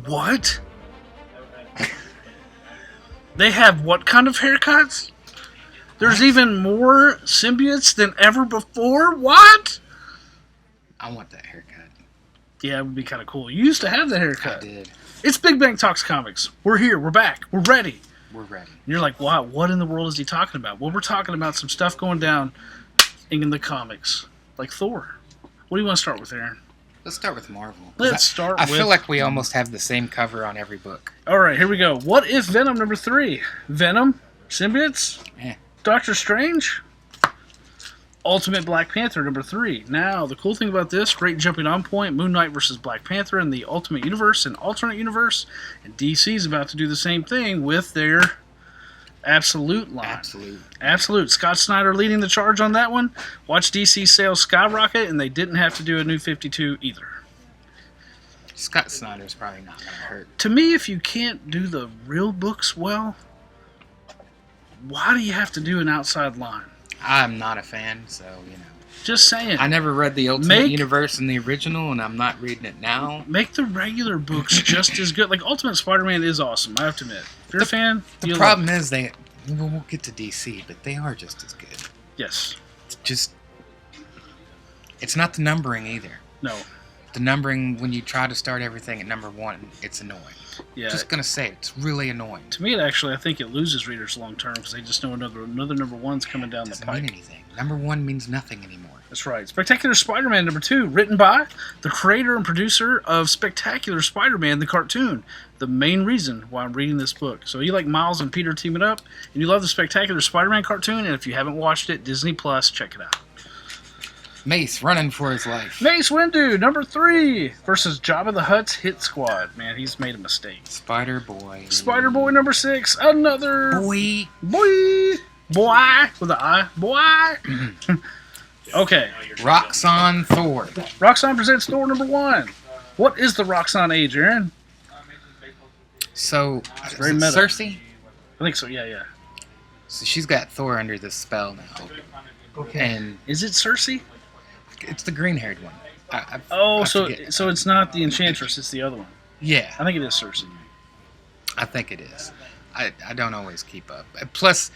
What? They have what kind of haircuts? There's even more symbiotes than ever before? What? I want that haircut. Yeah, it would be kind of cool. You used to have the haircut. I did. It's Big Bang Talks Comics. We're here. We're back. We're ready. We're ready. And you're like, wow, what in the world is he talking about? Well, we're talking about some stuff going down in the comics. Like Thor. What do you want to start with, Aaron? Let's start with Marvel. I feel like we almost have the same cover on every book. All right, here we go. What if Venom number 3? Venom? Symbiotes? Yeah. Doctor Strange? Ultimate Black Panther number 3. Now, the cool thing about this, great jumping on point, Moon Knight versus Black Panther in the Ultimate Universe and Alternate Universe. And DC's about to do the same thing with their Absolute line. Absolute. Scott Snyder leading the charge on that one. Watch DC sales skyrocket, and they didn't have to do a new 52 either. Scott Snyder's probably not going to hurt. To me, if you can't do the real books well, why do you have to do an outside line? I'm not a fan, so, Just saying. I never read the Ultimate Universe in the original, and I'm not reading it now. Make the regular books just as good. Like, Ultimate Spider-Man is awesome, I have to admit. If you're a fan, the problem is we'll get to DC, but they are just as good. Yes. It's not the numbering either. No. The numbering, when you try to start everything at number 1, it's annoying. Yeah. Just going to say it's really annoying. To me, I think it loses readers long term because they just know another number 1's coming down the pike. Doesn't mean anything. Number 1 means nothing anymore. That's right. Spectacular Spider-Man number 2, written by the creator and producer of Spectacular Spider-Man, the cartoon. The main reason why I'm reading this book. So you like Miles and Peter teaming up, and you love the Spectacular Spider-Man cartoon, and if you haven't watched it, Disney Plus, check it out. Mace running for his life. Mace Windu, number 3, versus Jabba the Hutt's hit squad. Man, he's made a mistake. Spider-Boy. Spider-Boy number 6, another... Boy. With an I. Boy. Okay. Roxxon Thor. Roxxon presents Thor number 1. What is the Roxxon age, Aaron? So, very meta. Cersei? I think so, yeah. So she's got Thor under this spell now. Okay. And is it Cersei? It's the green-haired one. So it's not the Enchantress, it's the other one. Yeah. I think it is Cersei. I think it is. I don't always keep up. Plus,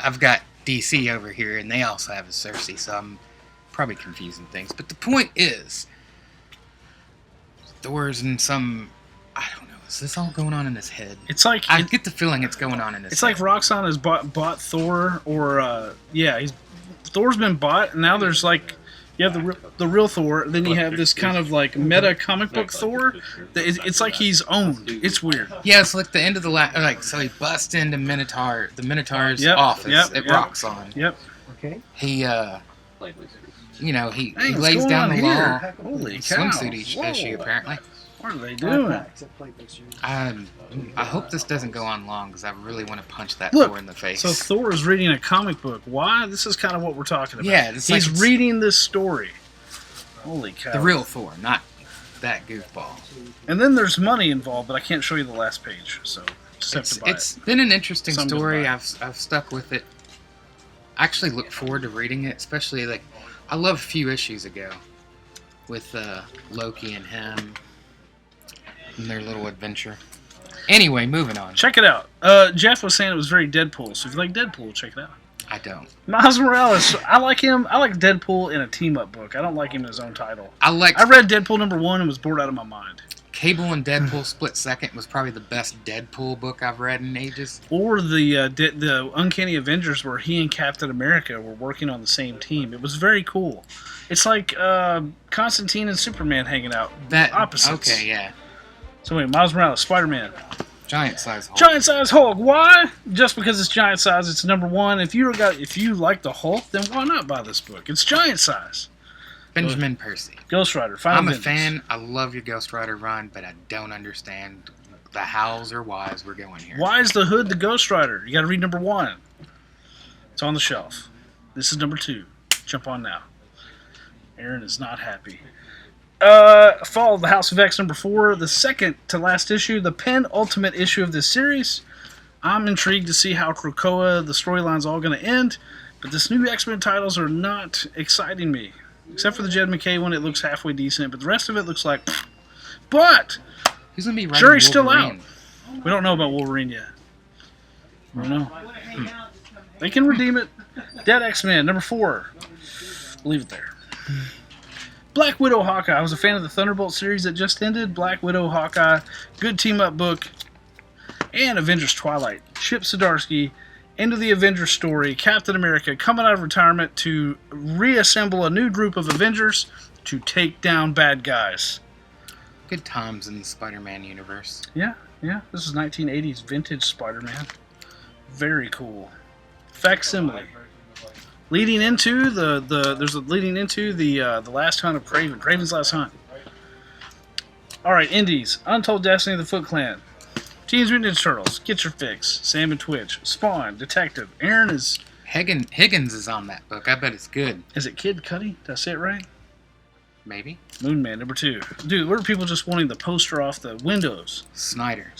I've got DC over here, and they also have a Cersei, so I'm probably confusing things. But the point is, Thor's in some... I don't know. Is this all going on in his head? It's like... I get the feeling it's going on in his head. It's like Roxxon has bought Thor, or... Thor's been bought, and now there's like... You have the real Thor, then you have this kind of like meta comic book Thor. It's like he's owned. It's weird. Yeah, it's like the end of the so he busts into the Minotaur's office at Roxxon. Yep. Okay. He he lays down the law. Holy cow. Swimsuit issue apparently. What are they doing? I hope this doesn't go on long because I really want to punch that Thor in the face. So Thor is reading a comic book. Why? This is kind of what we're talking about. Yeah, he's reading this story. Holy cow! The real Thor, not that goofball. And then there's money involved, but I can't show you the last page, so just have to buy it. It's been an interesting story. I've stuck with it. I actually look forward to reading it, especially I love a few issues ago with Loki and him. And their little adventure. Anyway, moving on. Check it out. Jeff was saying it was very Deadpool, so if you like Deadpool, check it out. I don't. Miles Morales. I like him. I like Deadpool in a team-up book. I don't like him in his own title. I read Deadpool number 1 and was bored out of my mind. Cable and Deadpool split second was probably the best Deadpool book I've read in ages. Or the Uncanny Avengers where he and Captain America were working on the same team. It was very cool. It's like Constantine and Superman hanging out. Opposites. Okay, yeah. So wait, Miles Morales, Spider-Man. Giant size Hulk. Giant size Hulk. Why? Just because it's giant size, it's number 1. If you like the Hulk, then why not buy this book? It's giant size. Benjamin Percy. Ghost Rider. I'm a fan. I love your Ghost Rider run, but I don't understand the hows or whys we're going here. Why is the Hood the Ghost Rider? You got to read number 1. It's on the shelf. This is number 2. Jump on now. Aaron is not happy. Fall of the House of X number 4, the second to last issue, the penultimate issue of this series. I'm intrigued to see how Krakoa, the storyline's all going to end, but this new X-Men titles are not exciting me. Except for the Jed McKay one, it looks halfway decent, but the rest of it looks like... But Who's gonna be writing Jury's still Wolverine? out. We don't know about Wolverine yet. We don't know. They can redeem it. Dead X-Men, number 4. Leave it there. Black Widow Hawkeye. I was a fan of the Thunderbolt series that just ended. Black Widow Hawkeye. Good team-up book. And Avengers Twilight. Chip Zdarsky. Into the Avengers story. Captain America coming out of retirement to reassemble a new group of Avengers to take down bad guys. Good times in the Spider-Man universe. Yeah. This is 1980s vintage Spider-Man. Very cool. Facsimile. Leading into the Last Hunt of Kraven. Kraven's Last Hunt. All right, Indies. Untold Destiny of the Foot Clan. Teenage Mutant Ninja Turtles. Get Your Fix. Sam and Twitch. Spawn. Detective. Aaron is... Higgins is on that book. I bet it's good. Is it Kid Cudi? Did I say it right? Maybe. Moonman, number 2. Dude, what are people just wanting the poster off the windows? Snyder.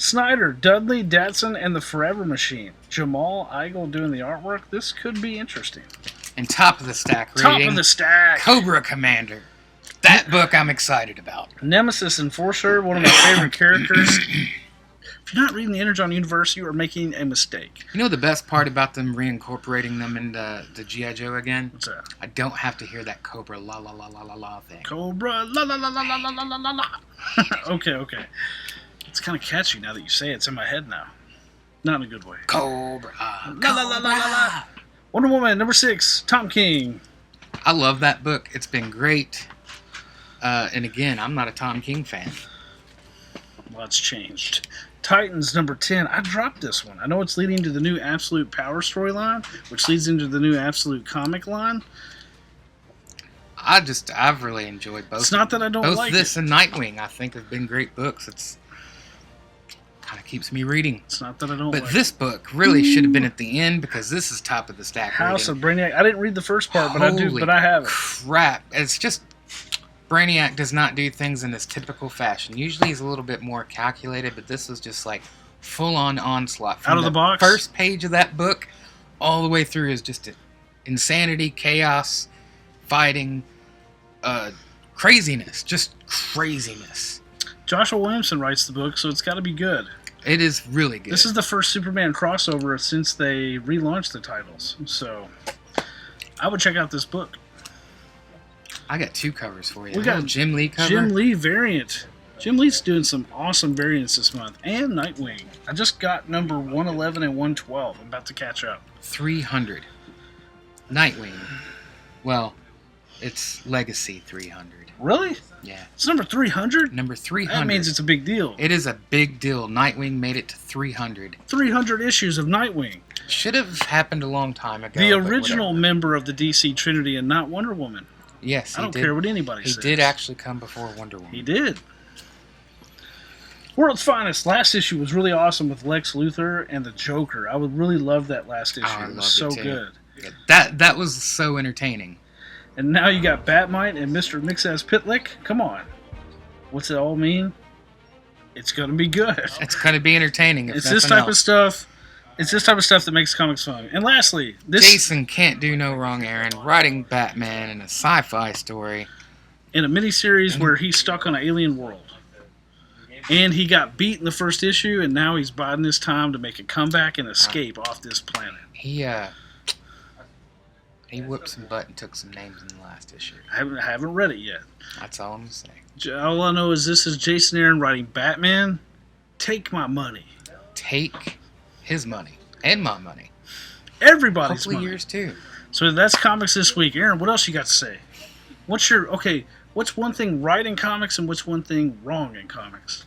Dudley, Datsun, and the Forever Machine. Jamal Eigel doing the artwork. This could be interesting. And top of the stack reading. Top of the stack. Cobra Commander. That book I'm excited about. Nemesis Enforcer, one of my favorite characters. If you're not reading the Energon universe, you are making a mistake. You know the best part about them reincorporating them into the G.I. Joe again? What's that? I don't have to hear that Cobra la la la la la la thing. Cobra la la la la la la la la la. Okay. It's kind of catchy now that you say it. It's in my head now. Not in a good way. Cobra. La la la la la la. Wonder Woman, number 6. Tom King. I love that book. It's been great. And again, I'm not a Tom King fan. Well, it's changed. Titans, number 10. I dropped this one. I know it's leading to the new Absolute Power storyline, which leads into the new Absolute comic line. I've really enjoyed both. It's not that I don't like it. Both this and Nightwing, I think, have been great books. It's kind of keeps me reading. It's not that I don't like it. But this book really should have been at the end because this is top of the stack. House of Brainiac. I didn't read the first part, but I have it. Crap. It's just Brainiac does not do things in this typical fashion. Usually he's a little bit more calculated, but this was just like full-on onslaught. From out of the box? First page of that book all the way through is just insanity, chaos, fighting, craziness. Just craziness. Joshua Williamson writes the book, so it's got to be good. It is really good. This is the first Superman crossover since they relaunched the titles, so I would check out this book. I got 2 covers for you. We got Jim Lee cover. Jim Lee variant. Jim Lee's doing some awesome variants this month. And Nightwing. I just got number 111 and 112. I'm about to catch up. 300. Nightwing. Well, it's Legacy 300. Really? Yeah. It's number 300? Number 300. That means it's a big deal. It is a big deal. Nightwing made it to 300. 300 issues of Nightwing. Should have happened a long time ago. The original member of the DC Trinity and not Wonder Woman. Yes, I don't care what anybody says. He did actually come before Wonder Woman. He did. World's Finest. Last issue was really awesome with Lex Luthor and the Joker. I would really love that last issue. It was so good. Yeah, that was so entertaining. And now you got Batmite and Mr. Mxyzptlk. Come on. What's it all mean? It's going to be good. It's going to be entertaining. It's this type of stuff. It's this type of stuff that makes comics fun. And lastly, Jason can't do no wrong, Aaron. Writing Batman in a sci-fi story. In a miniseries where he's stuck on an alien world. And he got beat in the first issue, and now he's biding his time to make a comeback and escape off this planet. He whipped some butt and took some names in the last issue. I haven't read it yet. That's all I'm going to say. All I know is this is Jason Aaron writing Batman. Take my money. Take his money. And my money. Everybody's Hopefully money. yours too. So that's comics this week. Aaron, what else you got to say? What's one thing right in comics and what's one thing wrong in comics?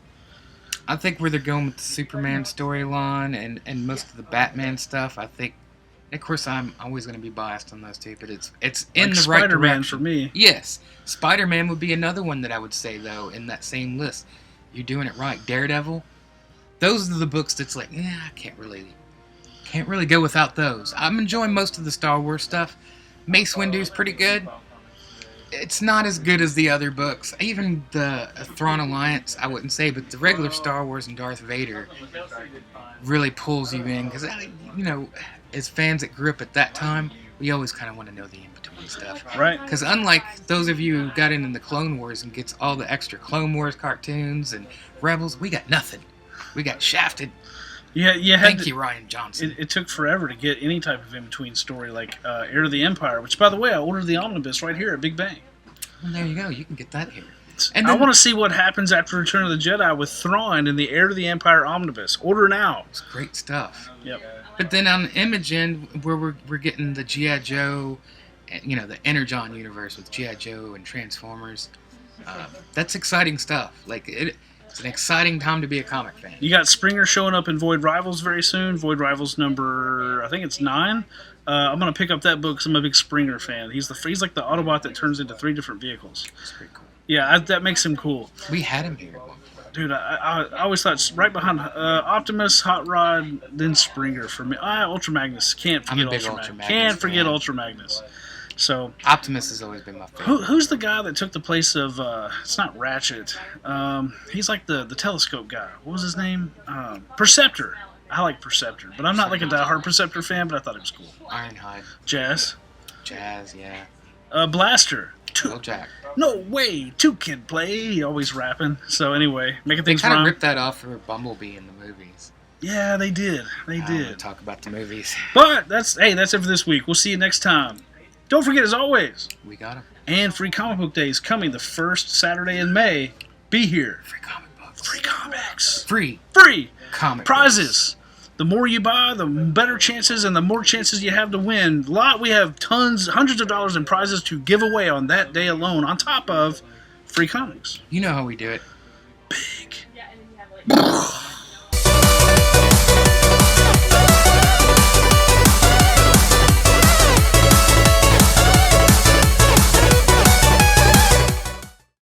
I think where they're going with the Superman storyline and most of the Batman stuff, I think, of course, I'm always going to be biased on those two, but it's in the right Spider-Man direction. For me. Yes. Spider-Man would be another one that I would say, though, in that same list. You're doing it right. Daredevil, those are the books that's like, yeah, I can't really go without those. I'm enjoying most of the Star Wars stuff. Mace Windu's pretty good. It's not as good as the other books. Even the Thrawn Alliance, I wouldn't say, but the regular Star Wars and Darth Vader really pulls you in. Because, as fans that grew up at that time, we always kind of want to know the in-between stuff. Right. Because unlike those of you who got into the Clone Wars and gets all the extra Clone Wars cartoons and Rebels, we got nothing. We got shafted. Yeah, Thank you, Ryan Johnson. It took forever to get any type of in-between story like Heir to the Empire, which, by the way, I ordered the omnibus right here at Big Bang. Well, there you go. You can get that here. And I want to see what happens after Return of the Jedi with Thrawn in the Heir to the Empire omnibus. Order now. It's great stuff. Yep. But then on the Image end, where we're getting the G.I. Joe, the Energon universe with G.I. Joe and Transformers, that's exciting stuff. It's an exciting time to be a comic fan. You got Springer showing up in Void Rivals very soon. Void Rivals number, I think it's 9. I'm gonna pick up that book because I'm a big Springer fan. He's like the Autobot that turns into 3 different vehicles. That's pretty cool. Yeah, that makes him cool. We had him here. Dude, I always thought right behind Optimus, Hot Rod, then Springer for me. Ultra Magnus. Can't forget Ultra Magnus. Can't forget Ultra Magnus. So Optimus has always been my favorite. Who's the guy that took the place of? It's not Ratchet. He's like the telescope guy. What was his name? Perceptor. I like Perceptor, but I'm not like a diehard Perceptor fan. But I thought it was cool. Ironhide. Jazz, yeah. Blaster. Jack. No way, 2 kid play. He always rapping. So anyway, making they things kind rhyme. of ripped that off for Bumblebee in the movies. Yeah, they did. They did. We'll talk about the movies. But that's it for this week. We'll see you next time. Don't forget, as always, we got them. And Free Comic Book Day is coming the first Saturday in May. Be here. Free comic books. Free comics. Free Comic prizes. Books. The more you buy, the better chances, and the more chances you have to win. We have hundreds of dollars in prizes to give away on that day alone, on top of free comics. You know how we do it. Big.